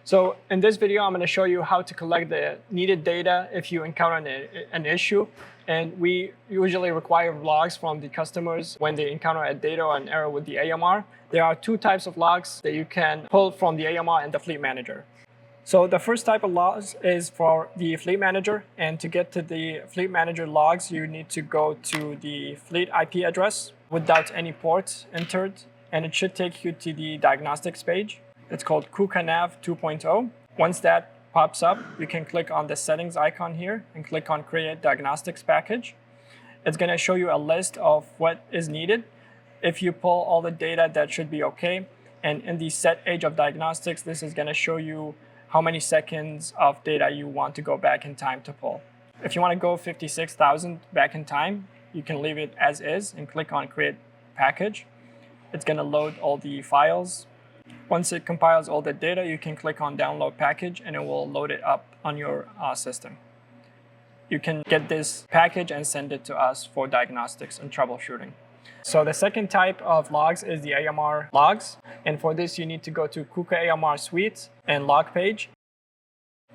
So in this video, I'm going to show you how to collect the needed data if you encounter an issue. And we usually require logs from the customers when they encounter a data or an error with the AMR. There are two types of logs that you can pull from the AMR and the Fleet Manager. So the first type of logs is for the Fleet Manager. And to get to the Fleet Manager logs, you need to go to the Fleet IP address without any ports entered. And it should take you to the diagnostics page. It's called KUKA Nav 2.0. Once that pops up, you can click on the settings icon here and click on Create Diagnostics Package. It's going to show you a list of what is needed. If you pull all the data, that should be okay. And in the set age of diagnostics, this is going to show you how many seconds of data you want to go back in time to pull. If you want to go 56,000 back in time, you can leave it as is and click on Create Package. It's going to load all the files. Once it compiles all the data, you can click on Download Package and it will load it up on your system. You can get this package and send it to us for diagnostics and troubleshooting. So the second type of logs is the AMR logs. And for this, you need to go to KUKA AMR Suite and log page.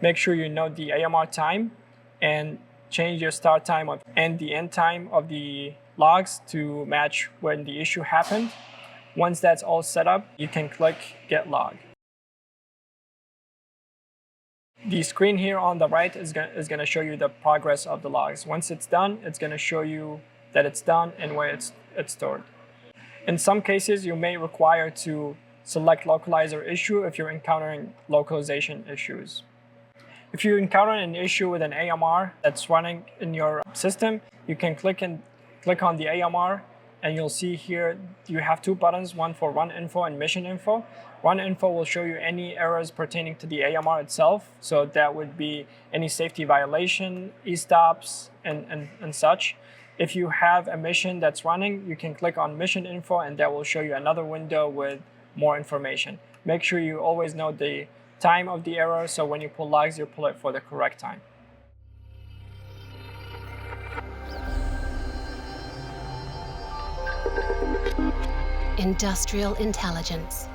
Make sure you know the AMR time and change your start time and the end time of the logs to match when the issue happened. Once that's all set up, you can click Get Log. The screen here on the right is going to show you the progress of the logs. Once it's done, it's going to show you that it's done and where it's stored. In some cases, you may require to select localizer issue if you're encountering localization issues. If you encounter an issue with an AMR that's running in your system, you can click on the AMR. And you'll see here you have two buttons, one for Run Info and Mission Info. Run Info will show you any errors pertaining to the AMR itself. So that would be any safety violation, e-stops, and such. If you have a mission that's running, you can click on Mission Info and that will show you another window with more information. Make sure you always know the time of the error, so when you pull logs, you pull it for the correct time. Industrial intelligence.